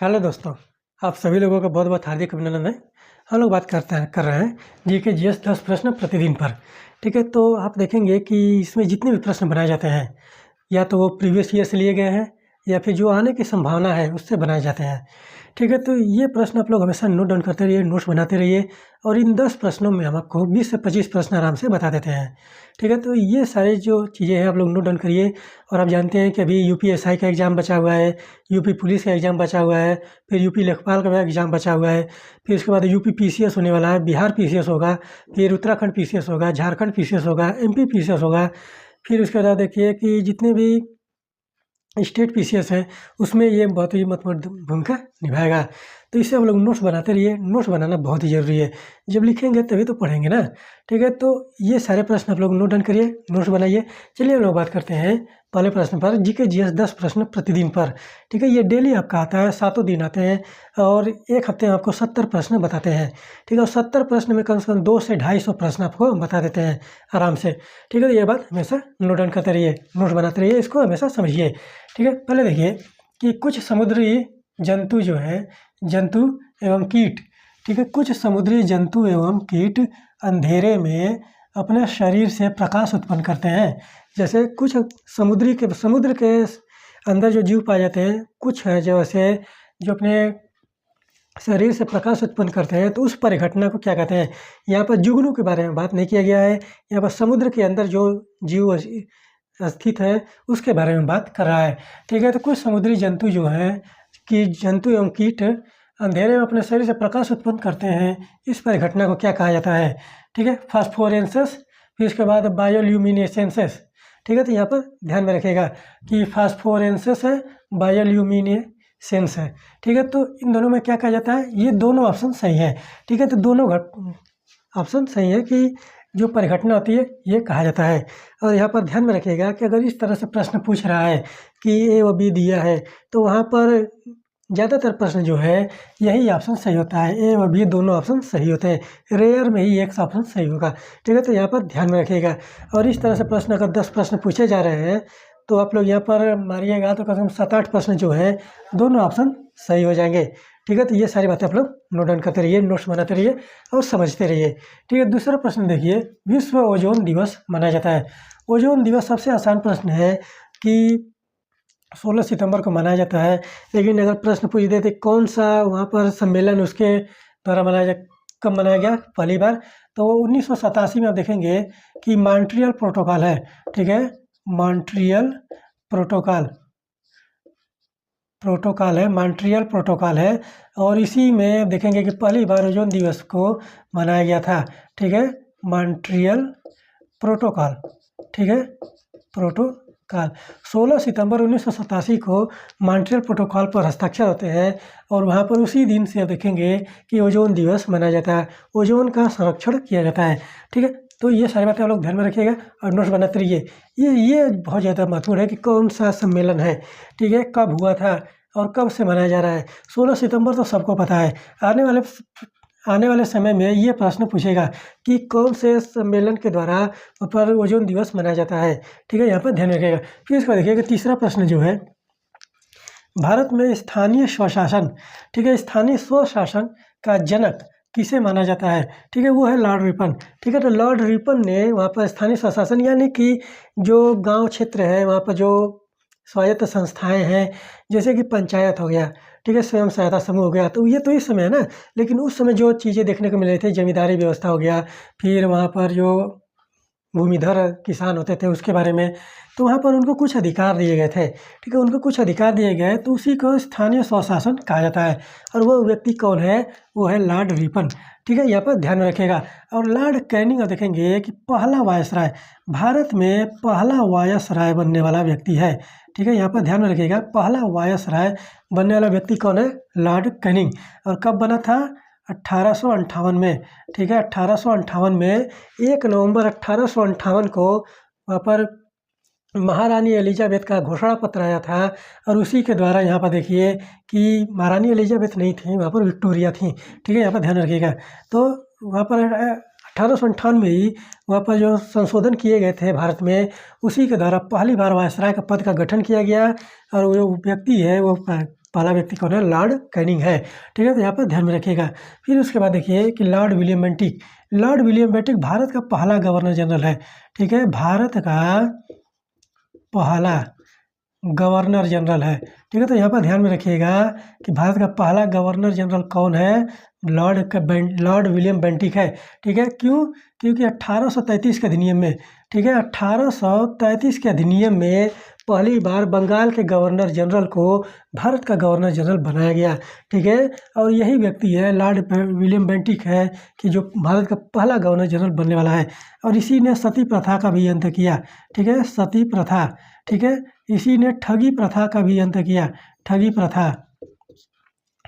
Hello दोस्तों, आप सभी लोगों का बहुत बहुत हार्दिक अभिनंदन है। हम लोग बात कर रहे हैं जीके जीएस 10 प्रश्न प्रतिदिन पर। ठीक है, तो आप देखेंगे कि इसमें जितने भी प्रश्न बनाए जाते हैं या तो वो प्रीवियस ईयर से लिए गए हैं या फिर जो आने की संभावना है उससे बनाए जाते हैं। ठीक है, तो ये प्रश्न आप लोग हमेशा नोट डाउन करते रहिए, नोट्स बनाते रहिए और इन 10 प्रश्नों में हम आपको 20 से 25 प्रश्न आराम से बता देते हैं। ठीक है, तो ये सारी जो चीज़ें हैं आप लोग नोट डाउन करिए। और आप जानते हैं कि अभी यूपीएसआई का एग्ज़ाम बचा हुआ है, यूपी पुलिस का एग्ज़ाम बचा हुआ है, फिर यूपी लेखपाल का एग्ज़ाम बचा हुआ है, फिर उसके बाद यूपी पीसीएस होने वाला है, बिहार पीसीएस होगा, फिर उत्तराखंड पीसीएस होगा, झारखंड पीसीएस होगा, एमपी पीसीएस होगा। फिर उसके बाद देखिए कि जितने भी स्टेट पीसीएस है उसमें ये बहुत ही महत्वपूर्ण भूमिका निभाएगा। तो इससे हम लोग नोट्स बनाते रहिए, नोट्स बनाना बहुत ही ज़रूरी है। जब लिखेंगे तभी तो पढ़ेंगे ना। ठीक है, तो ये सारे प्रश्न आप लोग नोट डाउन करिए, नोट्स बनाइए। चलिए हम लोग बात करते हैं पहले प्रश्न पर, जीके जीएस 10 प्रश्न प्रतिदिन पर। ठीक है, ये डेली आपका आता है, 7 दिन आते हैं और एक हफ्ते में आपको 70 प्रश्न बताते हैं। ठीक है, और 70 प्रश्न में कम से कम 200 से 250 प्रश्न आपको बता देते हैं आराम से। ठीक है, तो ये बात हमेशा नोट डाउन करते रहिए, नोट्स बनाते रहिए, इसको हमेशा समझिए। ठीक है, पहले देखिए कि कुछ समुद्री जंतु जो है, जंतु एवं कीट, ठीक है, कुछ समुद्री जंतु एवं कीट अंधेरे में अपने शरीर से प्रकाश उत्पन्न करते हैं। जैसे कुछ समुद्र के अंदर जो जीव पाए जाते हैं, कुछ है जैसे जो अपने शरीर से प्रकाश उत्पन्न करते हैं, तो उस परिघटना को क्या कहते हैं। यहाँ पर जुगनू के बारे में बात नहीं किया गया है, यहाँ पर समुद्र के अंदर जो जीव स्थित है उसके बारे में बात कर रहा है। ठीक है, तो कुछ समुद्री जंतु जो हैं कि जंतु एवं कीट अंधेरे में अपने शरीर से प्रकाश उत्पन्न करते हैं, इस परिघटना को क्या कहा जाता है। ठीक है, फास्फोरेंसेस, फिर इसके बाद बायोल्यूमिनेसेंसेस। ठीक है, तो यहाँ पर ध्यान में रखिएगा कि फास्फोरेंसेस है, बायोल्यूमिनेसेंस है। ठीक है, तो इन दोनों में क्या कहा जाता है, ये दोनों ऑप्शन सही है। ठीक है, तो दोनों ऑप्शन सही है कि जो परिघटना होती है ये कहा जाता है। और यहाँ पर ध्यान में रखिएगा कि अगर इस तरह से प्रश्न पूछ रहा है कि ए व बी दिया है, तो वहाँ पर ज़्यादातर प्रश्न जो है यही ऑप्शन सही होता है, ए व बी दोनों ऑप्शन सही होते हैं, रेयर में ही एक ऑप्शन सही होगा। ठीक है, तो यहाँ पर ध्यान में रखिएगा। और इस तरह से प्रश्न अगर 10 प्रश्न पूछे जा रहे हैं तो आप लोग यहाँ पर मारिएगा तो कम से कम 7-8 प्रश्न जो है दोनों ऑप्शन सही हो जाएंगे। ठीक है, तो ये सारी बातें आप लोग नोट डाउन करते रहिए, नोट्स बनाते रहिए और समझते रहिए। ठीक है, दूसरा प्रश्न देखिए, विश्व ओजोन दिवस मनाया जाता है। ओजोन दिवस सबसे आसान प्रश्न है कि 16 सितंबर को मनाया जाता है, लेकिन अगर प्रश्न पूछ देते कौन सा वहाँ पर सम्मेलन उसके द्वारा कब मनाया गया पहली बार, तो 1987 में आप देखेंगे कि मॉन्ट्रियल प्रोटोकॉल है। ठीक है, मॉन्ट्रियल प्रोटोकॉल है और इसी में देखेंगे कि पहली बार ओजोन दिवस को मनाया गया था। ठीक है, मॉन्ट्रियल प्रोटोकॉल। ठीक है, प्रोटोकॉल 16 सितंबर 1987 को मॉन्ट्रियल प्रोटोकॉल पर हस्ताक्षर होते हैं और वहाँ पर उसी दिन से आप देखेंगे कि ओजोन दिवस मनाया जाता है, ओजोन का संरक्षण किया जाता है। ठीक है, तो ये सारी बातें आप लोग ध्यान में रखिएगा और नोट्स बनाते रहिए। ये बहुत ज़्यादा महत्वपूर्ण है कि कौन सा सम्मेलन है, ठीक है, कब हुआ था और कब से मनाया जा रहा है। 16 सितंबर तो सबको पता है। आने वाले समय में ये प्रश्न पूछेगा कि कौन से सम्मेलन के द्वारा पर ओजोन दिवस मनाया जाता है। ठीक है, यहाँ पर ध्यान रखिएगा। फिर इसको देखिएगा, तीसरा प्रश्न जो है, भारत में स्थानीय स्वशासन, ठीक है, स्थानीय स्वशासन का जनक किसे माना जाता है। ठीक है, वो है लॉर्ड रिपन। ठीक है, तो लॉर्ड रिपन ने वहाँ पर स्थानीय स्वशासन यानी कि जो गांव क्षेत्र है वहाँ पर जो स्वायत्त संस्थाएं हैं, जैसे कि पंचायत हो गया, ठीक है, स्वयं सहायता समूह हो गया, तो ये तो इस समय है ना, लेकिन उस समय जो चीज़ें देखने को मिल रही थी, जमींदारी व्यवस्था हो गया, फिर वहाँ पर जो भूमिधर किसान होते थे उसके बारे में, तो वहाँ पर उनको कुछ अधिकार दिए गए थे। ठीक है, उनको कुछ अधिकार दिए गए तो उसी को स्थानीय स्वशासन कहा जाता है। और वो व्यक्ति कौन है, वो है लॉर्ड रिपन। ठीक है, यहाँ पर ध्यान में रखिएगा। और लॉर्ड कैनिंग देखेंगे कि पहला वायसराय, भारत में पहला वायसराय बनने वाला व्यक्ति है। ठीक है, यहाँ पर ध्यान में रखिएगा, पहला वायसराय बनने वाला व्यक्ति कौन है, लॉर्ड कैनिंग। और कब बना था, 1858 में। ठीक है, 1858 में 1 नवंबर 1858 को वहाँ पर महारानी एलिजाबेथ का घोषणा पत्र आया था और उसी के द्वारा यहाँ पर देखिए कि महारानी एलिजाबेथ नहीं थी, वहाँ पर विक्टोरिया थी। ठीक है, यहाँ पर ध्यान रखिएगा। तो वहाँ पर 1858 में ही वहाँ पर जो संशोधन किए गए थे भारत में, उसी के द्वारा पहली बार वायसराय का पद का गठन किया गया और वो व्यक्ति है वो पहला व्यक्ति कौन है? लॉर्ड कैनिंग है। ठीक है, तो यहाँ पर ध्यान में रखिएगा। फिर उसके बाद देखिए कि Lord William Bentinck. Lord William Bentinck Bharat का पहला गवर्नर जनरल है। ठीक है, भारत का पहला गवर्नर जनरल है। ठीक है, तो यहाँ पर ध्यान में रखिएगा कि भारत का पहला गवर्नर जनरल कौन है? लॉर्ड विलियम बेंटिक है। ठीक है, क्यों? क्योंकि 1833 के अधिनियम में, ठीक है, 1833 के अधिनियम में पहली बार बंगाल के गवर्नर जनरल को भारत का गवर्नर जनरल बनाया गया। ठीक है, और यही व्यक्ति है लॉर्ड विलियम बेंटिक है कि जो भारत का पहला गवर्नर जनरल बनने वाला है। और इसी ने सती प्रथा का भी अंत किया। ठीक है, सती प्रथा। ठीक है, इसी ने ठगी प्रथा का भी अंत किया। ठगी प्रथा।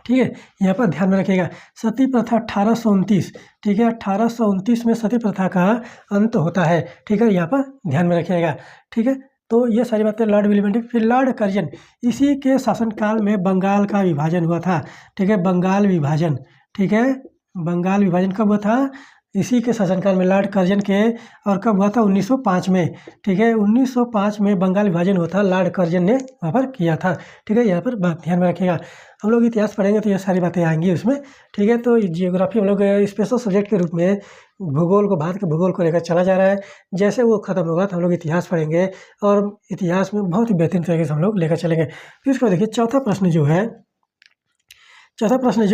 ठीक है, यहाँ पर ध्यान में रखिएगा सती प्रथा 1829। ठीक है, 1829 में सती प्रथा का अंत होता है। ठीक है, यहाँ पर ध्यान में रखिएगा। ठीक है, तो ये सारी बातें लॉर्ड विलियम बेंटिक। फिर लॉर्ड कर्जन, इसी के शासनकाल में बंगाल का विभाजन हुआ था। ठीक है, बंगाल विभाजन। ठीक है, बंगाल विभाजन कब हुआ था? इसी के शासनकाल में लॉर्ड कर्जन के। और कब हुआ था? 1905 में। ठीक है, 1905 में बंगाल विभाजन हुआ था, लॉर्ड कर्जन ने वहाँ पर किया था। ठीक है, यहाँ पर बात ध्यान में रखिएगा। हम लोग इतिहास पढ़ेंगे तो ये सारी बातें आएंगी उसमें। ठीक है, तो जियोग्राफी हम लोग स्पेशल सब्जेक्ट के रूप में भूगोल को, भारत के भूगोल को लेकर चला जा रहा है। जैसे वो खत्म होगा तो हम लोग इतिहास पढ़ेंगे और इतिहास में बहुत ही बेहतरीन तरीके से हम लोग लेकर चलेंगे। फिर उसको देखिए चौथा प्रश्न जो है,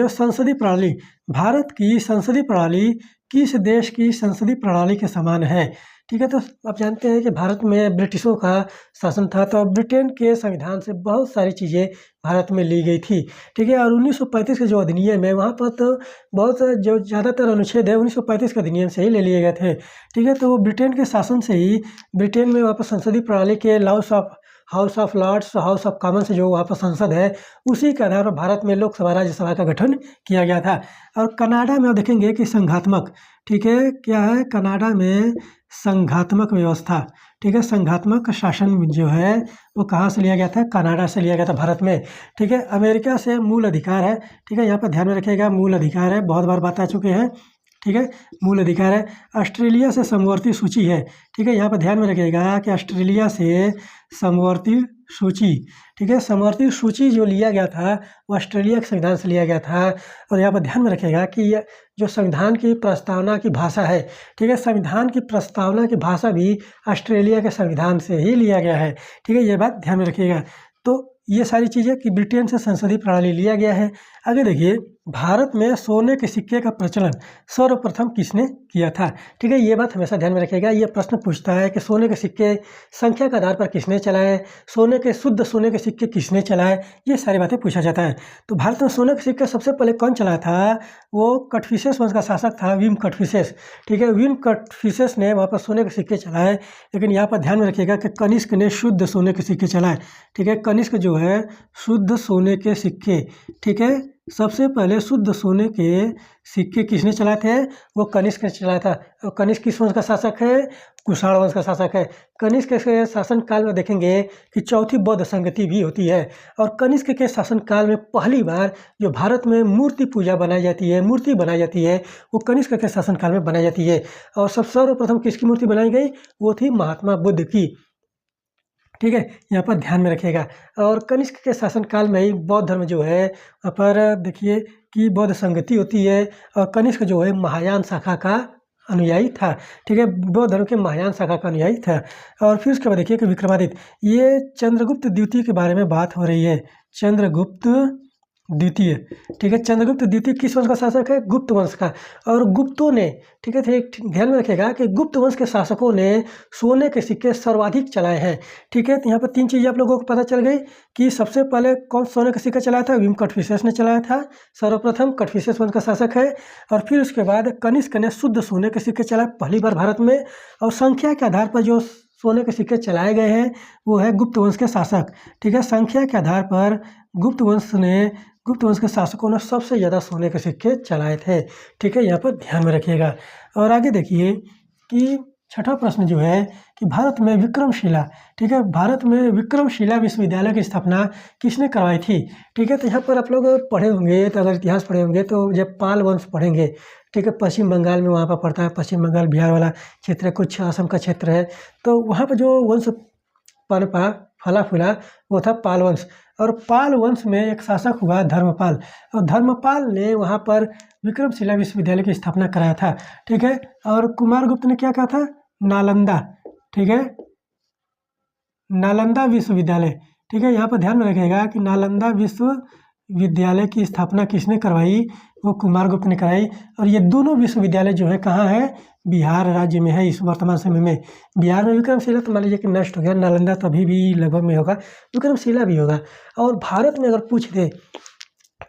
संसदीय प्रणाली। भारत की संसदीय प्रणाली किस देश की संसदीय प्रणाली के समान है? ठीक है, तो आप जानते हैं कि भारत में ब्रिटिशों का शासन था, तो ब्रिटेन के संविधान से बहुत सारी चीज़ें भारत में ली गई थी। ठीक है, और 1935 के जो अधिनियम है वहाँ पर तो बहुत जो ज़्यादातर अनुच्छेद है 1935 के अधिनियम से ही ले लिए गए थे। ठीक है, तो वो ब्रिटेन के शासन से ही ब्रिटेन में वहाँ पर संसदीय प्रणाली के House of Lords, House of Commons जो वहाँ पर संसद है, उसी के आधार पर भारत में लोकसभा राज्यसभा का गठन किया गया था। और कनाडा में आप देखेंगे कि संघात्मक, ठीक है, क्या है? कनाडा में संघात्मक व्यवस्था। ठीक है, संघात्मक शासन जो है वो कहाँ से लिया गया था? कनाडा से लिया गया था भारत में। ठीक है, अमेरिका से मूल अधिकार है। ठीक है, यहाँ पर ध्यान में रखिएगा मूल अधिकार है, बहुत बार बात आ चुके हैं। ठीक है, मूल अधिकार है। ऑस्ट्रेलिया से समवर्ती सूची है। ठीक है, यहाँ पर ध्यान में रखिएगा कि ऑस्ट्रेलिया से समवर्ती सूची। ठीक है, समवर्ती सूची जो लिया गया था वो ऑस्ट्रेलिया के संविधान से लिया गया था। और यहाँ पर ध्यान में रखिएगा कि ये जो संविधान की प्रस्तावना की भाषा है, ठीक है, संविधान की प्रस्तावना की भाषा भी ऑस्ट्रेलिया के संविधान से ही लिया गया है। ठीक है, ये बात ध्यान में रखिएगा। तो ये सारी चीज़ें कि ब्रिटेन से संसदीय प्रणाली लिया गया है। आगे देखिए, भारत में सोने के सिक्के का प्रचलन सर्वप्रथम किसने किया था? ठीक है, ये बात हमेशा ध्यान में रखिएगा। ये प्रश्न पूछता है कि सोने के सिक्के संख्या के आधार पर किसने चलाए, शुद्ध सोने के सिक्के किसने चलाए, ये सारी बातें पूछा जाता है। तो भारत में सोने के सिक्के सबसे पहले कौन चलाया था? वो कटफिसेस वंश का शासक था, विम कटफिसेस। ठीक है, विम कटफिसेस ने वहाँ पर सोने के सिक्के चलाए। लेकिन यहाँ पर ध्यान में रखिएगा कि कनिष्क ने शुद्ध सोने के सिक्के चलाए। ठीक है, कनिष्क जो है शुद्ध सोने के सिक्के। ठीक है, सबसे पहले शुद्ध सोने के सिक्के किसने चलाए थे? वो कनिष्क ने चलाया था। और कनिष्क किस वंश का शासक है? कुषाण वंश का शासक है। कनिष्क के शासन काल में देखेंगे कि चौथी बौद्ध संगति भी होती है। और कनिष्क के शासन काल में पहली बार जो भारत में मूर्ति पूजा बनाई जाती है, मूर्ति बनाई जाती है, वो कनिष्क के शासन काल में बनाई जाती है। और सर्वप्रथम किसकी मूर्ति बनाई गई? वो थी महात्मा बुद्ध की। ठीक है, यहाँ पर ध्यान में रखिएगा। और कनिष्क के शासनकाल में ही बौद्ध धर्म जो है वहाँ पर देखिए कि बौद्ध संगति होती है। और कनिष्क जो है महायान शाखा का अनुयायी था। ठीक है, बौद्ध धर्म के महायान शाखा का अनुयायी था। और फिर उसके बाद देखिए कि विक्रमादित्य, ये चंद्रगुप्त द्वितीय के बारे में बात हो रही है। चंद्रगुप्त द्वितीय। ठीक है, चंद्रगुप्त द्वितीय किस वंश का शासक है? गुप्त वंश का। और गुप्तों ने, ठीक है, ध्यान में रखिएगा कि गुप्त वंश के शासकों ने सोने के सिक्के सर्वाधिक चलाए हैं। ठीक है, तो यहाँ पर तीन चीज़ें आप लोगों को पता चल गई कि सबसे पहले कौन सोने का सिक्का चलाया था? विम कटफिसेस ने चलाया था, सर्वप्रथम कटफिसेस वंश का शासक है। और फिर उसके बाद कनिष्क ने शुद्ध सोने के सिक्के चलाए पहली बार भारत में। और संख्या के आधार पर जो सोने के सिक्के चलाए गए हैं वो है गुप्त वंश के शासक। ठीक है, संख्या के आधार पर गुप्त वंश के शासकों ने सबसे ज़्यादा सोने के सिक्के चलाए थे। ठीक है, यहाँ पर ध्यान में रखिएगा। और आगे देखिए कि छठा प्रश्न जो है कि भारत में विक्रमशिला, ठीक है, भारत में विक्रमशिला विश्वविद्यालय की स्थापना किसने करवाई थी? ठीक है, तो यहाँ पर आप लोग पढ़े होंगे, तो अगर इतिहास पढ़े होंगे तो जब पाल वंश पढ़ेंगे, ठीक है, पश्चिम बंगाल में वहाँ पर पड़ता है, पश्चिम बंगाल बिहार वाला क्षेत्र है, कुछ असम का क्षेत्र है। तो वहाँ पर जो वंश पनपा, फला फूला, वो था पाल वंश। और पाल वंश में एक शासक हुआ धर्मपाल, और धर्मपाल ने वहाँ पर विक्रमशिला विश्वविद्यालय की स्थापना कराया था। ठीक है, और कुमारगुप्त ने क्या कहा था? नालंदा। ठीक है, नालंदा विश्वविद्यालय। ठीक है, यहाँ पर ध्यान में रखिएगा कि नालंदा विश्वविद्यालय की स्थापना किसने करवाई? वो कुमारगुप्त ने कराई। और ये दोनों विश्वविद्यालय जो है कहाँ है? बिहार राज्य में है इस वर्तमान समय में। बिहार में विक्रमशिला तो मान लीजिए कि नष्ट हो गया, नालंदा तो अभी भी लगभग में होगा, विक्रमशिला भी होगा। और भारत में अगर पूछ दे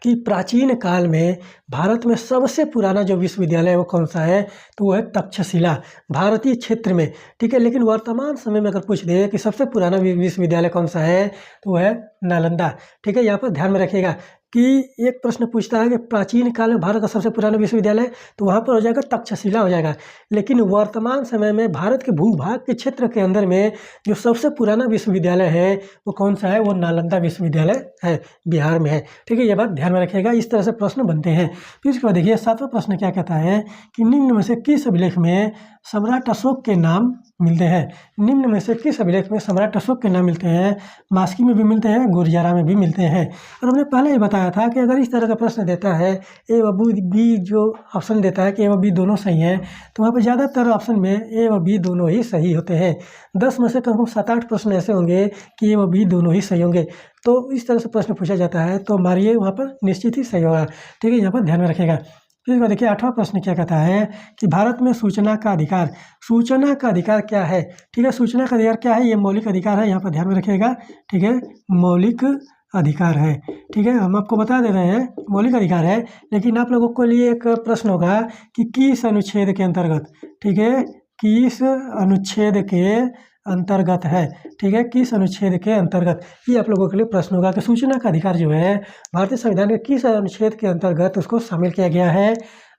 कि प्राचीन काल में भारत में सबसे पुराना जो विश्वविद्यालय है वो कौन सा है? तो वो है तक्षशिला, भारतीय क्षेत्र में। ठीक है, लेकिन वर्तमान समय में अगर पूछ दे कि सबसे पुराना विश्वविद्यालय कौन सा है, तो वो है नालंदा। ठीक है, यहाँ पर ध्यान में रखिएगा कि एक प्रश्न पूछता है कि प्राचीन काल में भारत का सबसे पुराना विश्वविद्यालय, तो वहाँ पर हो जाएगा तक्षशिला हो जाएगा। लेकिन वर्तमान समय में भारत के भूभाग के क्षेत्र के अंदर में जो सबसे पुराना विश्वविद्यालय है वो कौन सा है? वो नालंदा विश्वविद्यालय है, बिहार में है। ठीक है, ये बात ध्यान में रखिएगा, इस तरह से प्रश्न बनते हैं। फिर इसके बाद देखिए 7वां प्रश्न क्या कहता है कि निम्न में से किस अभिलेख में सम्राट अशोक के नाम मिलते हैं? निम्न में से किस अभिलेख में सम्राट अशोक के नाम मिलते हैं? मास्की में भी मिलते हैं, गुरजारा में भी मिलते हैं। और हमने पहले ही बताया था कि अगर इस तरह का प्रश्न देता है, ए व बी जो ऑप्शन देता है कि ए व बी दोनों सही हैं, तो वहाँ पर ज़्यादातर ऑप्शन में ए व बी दोनों ही सही होते हैं। 10 में से कम से कम 7-8 प्रश्न ऐसे होंगे कि ए व बी दोनों ही सही होंगे। तो इस तरह से प्रश्न पूछा जाता है तो मारिए वहाँ पर निश्चित ही सही होगा। ठीक है, यहाँ पर ध्यान में रखिएगा। फिर देखिए 8वां प्रश्न क्या कहता है कि भारत में सूचना का अधिकार, सूचना का अधिकार क्या है? ठीक है, सूचना का अधिकार क्या है? ये मौलिक अधिकार है, यहाँ पर ध्यान में रखिएगा। ठीक है, मौलिक अधिकार है। ठीक है, हम आपको बता दे रहे हैं मौलिक अधिकार है, लेकिन आप लोगों के लिए एक प्रश्न होगा कि किस अनुच्छेद के अंतर्गत? ठीक है, किस अनुच्छेद के अंतर्गत है? ठीक है, किस अनुच्छेद के अंतर्गत, ये आप लोगों के लिए प्रश्न होगा कि सूचना का अधिकार जो है भारतीय संविधान के किस अनुच्छेद के अंतर्गत उसको शामिल किया गया है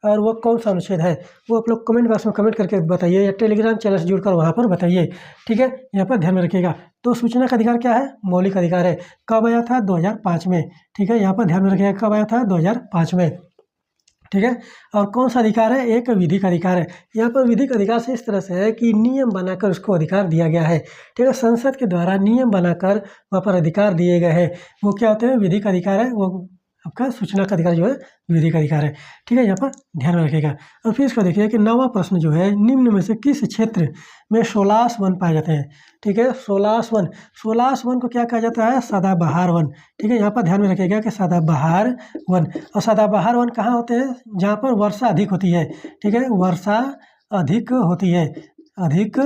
और वो कौन सा अनुच्छेद है, वो आप लोग कमेंट बॉक्स में कमेंट करके बताइए, या टेलीग्राम चैनल से जुड़कर वहाँ पर बताइए। ठीक है, यहाँ पर ध्यान में रखिएगा। तो सूचना का अधिकार क्या है? मौलिक अधिकार है। कब आया था? 2005 में। ठीक है, यहाँ पर ध्यान में रखिएगा, कब आया था? 2005 में। ठीक है, और कौन सा अधिकार है? एक विधिक अधिकार है। यहाँ पर विधिक अधिकार से इस तरह से है कि नियम बनाकर उसको अधिकार दिया गया है। ठीक है, संसद के द्वारा नियम बनाकर वहाँ पर अधिकार दिए गए हैं, वो क्या होते हैं? विधिक अधिकार है। वो आपका सूचना का अधिकार जो है विधिक अधिकार है। ठीक है, यहाँ पर ध्यान में रखिएगा। और फिर इसको देखिए कि 9वां प्रश्न जो है, निम्न में से किस क्षेत्र में 16 वन पाए जाते हैं? ठीक है, 16 वन, 16 वन को क्या कहा जाता है? सदाबहार वन। ठीक है, यहाँ पर ध्यान में रखिएगा कि सदाबहार वन। और सदाबहार वन कहाँ होते हैं? जहाँ पर वर्षा अधिक होती है। ठीक है, वर्षा अधिक होती है, अधिक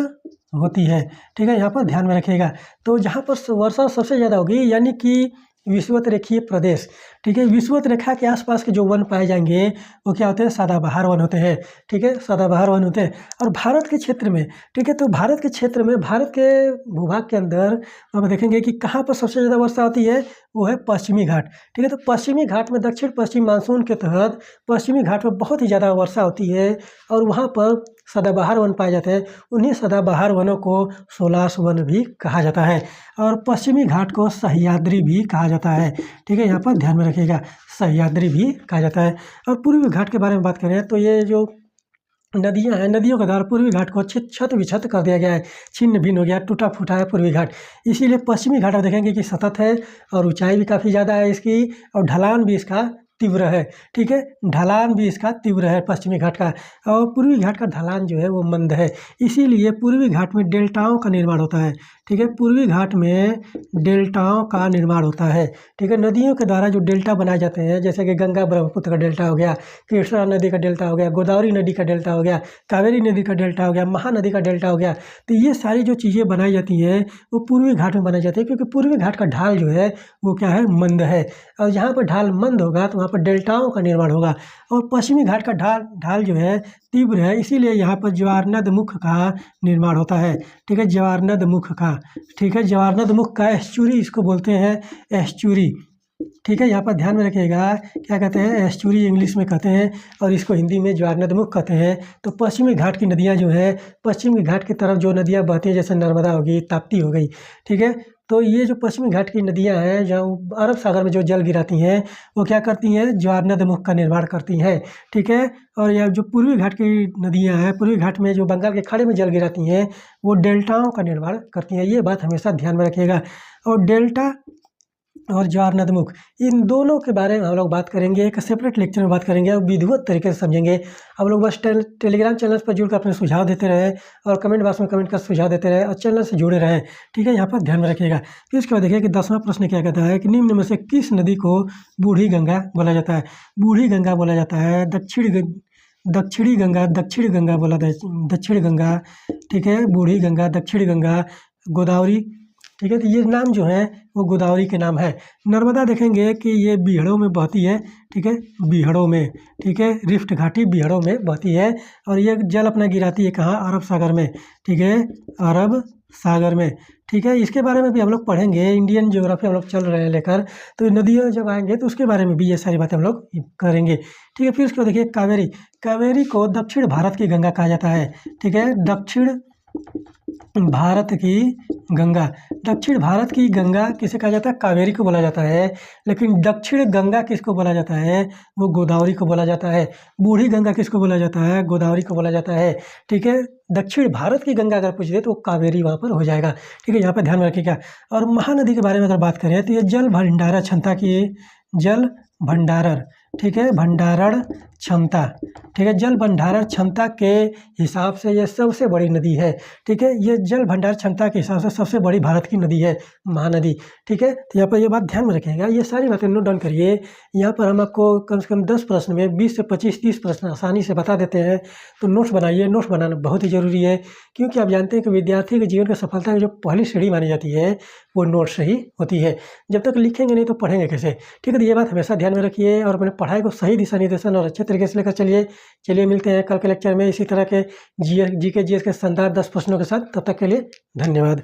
होती है। ठीक है, यहाँ पर ध्यान में रखिएगा। तो जहाँ पर वर्षा सबसे ज़्यादा होगी, यानी कि विषुवत रेखीय प्रदेश। ठीक है, विषुवत रेखा के आसपास के जो वन पाए जाएंगे वो क्या होते हैं? सदाबहार वन होते हैं। ठीक है, सदाबहार वन होते हैं। और भारत के क्षेत्र में, ठीक है, तो भारत के क्षेत्र में, भारत के भूभाग के अंदर हम देखेंगे कि कहाँ पर सबसे ज़्यादा वर्षा होती है? वो है पश्चिमी घाट। ठीक है, तो पश्चिमी घाट में दक्षिण पश्चिम मानसून के तहत पश्चिमी घाट में बहुत ही ज़्यादा वर्षा होती है और वहाँ पर सदाबहार वन पाए जाते हैं। उन्हीं सदाबहार वनों को 16 वन भी कहा जाता है। और पश्चिमी घाट को सह्याद्री भी कहा जाता है। ठीक है, यहाँ पर ध्यान में रखिएगा, सह्याद्री भी कहा जाता है। और पूर्वी घाट के बारे में बात करें तो ये जो नदियाँ हैं, नदियों के द्वारा पूर्वी घाट को क्षत विक्षत कर दिया गया है, छिन्न भिन्न हो गया, टूटा फूटा है पूर्वी घाट। इसीलिए पश्चिमी घाट आप देखेंगे कि सतत है और ऊंचाई भी काफ़ी ज़्यादा है इसकी, और ढलान भी इसका तीव्र है। ठीक है, ढलान भी इसका तीव्र है पश्चिमी घाट का, और पूर्वी घाट का ढलान जो है वो मंद है। इसीलिए पूर्वी घाट में डेल्टाओं का निर्माण होता है। ठीक है, पूर्वी घाट में डेल्टाओं का निर्माण होता है। ठीक है, नदियों के द्वारा जो डेल्टा बनाए जाते हैं, जैसे कि गंगा ब्रह्मपुत्र का डेल्टा हो गया, कृष्णा नदी का डेल्टा हो गया, गोदावरी नदी का डेल्टा हो गया, कावेरी नदी का डेल्टा हो गया, महानदी का डेल्टा हो गया, तो ये सारी जो चीज़ें बनाई जाती हैं वो पूर्वी घाट में बनाई जाती है, क्योंकि पूर्वी घाट का ढाल जो है वो क्या है? मंद है। और जहाँ पर ढाल मंद होगा तो वहाँ पर डेल्टाओं का निर्माण होगा। और पश्चिमी घाट का ढाल जो है तीव्र है, इसीलिए यहाँ पर ज्वारनद मुख का निर्माण होता है। ठीक है, ज्वारनद मुख का। ठीक है, ज्वारनद मुख का एस्चुरी इसको बोलते हैं, एस्चुरी। ठीक है, यहाँ पर ध्यान में रखिएगा, क्या कहते हैं? एस्चुरी इंग्लिश में कहते हैं और इसको हिंदी में ज्वारनद मुख कहते हैं। तो पश्चिमी घाट की नदियाँ जो है, पश्चिमी घाट की तरफ जो नदियाँ बहती हैं, जैसे नर्मदा होगी, ताप्ती हो गई, ठीक है, तो ये जो पश्चिमी घाट की नदियाँ हैं, जहाँ अरब सागर में जो जल गिराती हैं, वो क्या करती हैं, ज्वारनदमुख का निर्माण करती हैं, ठीक है। और यह जो पूर्वी घाट की नदियाँ हैं, पूर्वी घाट में जो बंगाल के खाड़ी में जल गिराती हैं, वो डेल्टाओं का निर्माण करती हैं। ये बात हमेशा ध्यान में रखिएगा। और डेल्टा और ज्वारनदमुख, इन दोनों के बारे में हम लोग बात करेंगे, एक सेपरेट लेक्चर में बात करेंगे और विधिवत तरीके से समझेंगे। आप लोग बस टेलीग्राम चैनल पर जुड़कर अपने सुझाव देते रहें और कमेंट बॉक्स में कमेंट कर सुझाव देते रहें और चैनल से जुड़े रहें, ठीक है। यहाँ पर ध्यान में रखिएगा। फिर इसके बाद देखिए कि 10वां प्रश्न क्या कहता है कि निम्न में से किस नदी को बूढ़ी गंगा बोला जाता है। बूढ़ी गंगा बोला जाता है दक्षिणी गंगा बोला दक्षिण गंगा, ठीक है, बूढ़ी गंगा, दक्षिण गंगा, गोदावरी, ठीक है। तो ये नाम जो है वो गोदावरी के नाम है। नर्मदा देखेंगे कि ये बीहड़ों में बहती है, ठीक है, बीहड़ों में, ठीक है, रिफ्ट घाटी बीहड़ों में बहती है। और ये जल अपना गिराती है कहाँ, अरब सागर में, ठीक है, अरब सागर में, ठीक है। इसके बारे में भी हम लोग पढ़ेंगे, इंडियन ज्योग्राफी हम लोग चल रहे हैं लेकर, तो नदियाँ जब आएंगे तो उसके बारे में भी ये सारी बातें हम लोग करेंगे, ठीक है। फिर उसके बाद देखिए कावेरी। कावेरी को दक्षिण भारत की गंगा कहा जाता है, ठीक है, दक्षिण भारत की गंगा। दक्षिण भारत की गंगा किसे कहा जाता है, कावेरी को बोला जाता है। लेकिन दक्षिण गंगा किसको बोला जाता है, वो गोदावरी को बोला जाता है। बूढ़ी गंगा किसको बोला जाता है, गोदावरी को बोला जाता है, ठीक है। दक्षिण भारत की गंगा अगर पूछ दे तो वो कावेरी वहाँ पर हो जाएगा, ठीक है। यहाँ पर ध्यान में रखिएगा। और महानदी के बारे में अगर बात करें तो ये जल भंडारण क्षमता की, जल भंडारण, ठीक है, भंडारण क्षमता, ठीक है, जल भंडारण क्षमता के हिसाब से ये सबसे बड़ी नदी है, ठीक है। ये जल भंडारण क्षमता के हिसाब से सबसे बड़ी भारत की नदी है महानदी, ठीक है। तो यहाँ पर ये बात ध्यान में रखिएगा। ये सारी बातें नोट डाउन करिए। यहाँ पर हम आपको कम से कम 10 प्रश्न में 20 से 25-30 प्रश्न आसानी से बता देते हैं, तो नोट्स बनाइए। नोट्स बनाना बहुत ही ज़रूरी है, क्योंकि आप जानते हैं कि विद्यार्थी के जीवन की सफलता की जो पहली सीढ़ी मानी जाती है वो नोट से ही होती है। जब तक लिखेंगे नहीं तो पढ़ेंगे कैसे, ठीक है। तो ये बात हमेशा ध्यान में रखिए और अपने पढ़ाई को सही दिशा निर्देशन और अच्छे तरीके से लेकर चलिए मिलते हैं कल के लेक्चर में इसी तरह के जीके जीएस के शानदार 10 प्रश्नों के साथ। तब तक के लिए धन्यवाद।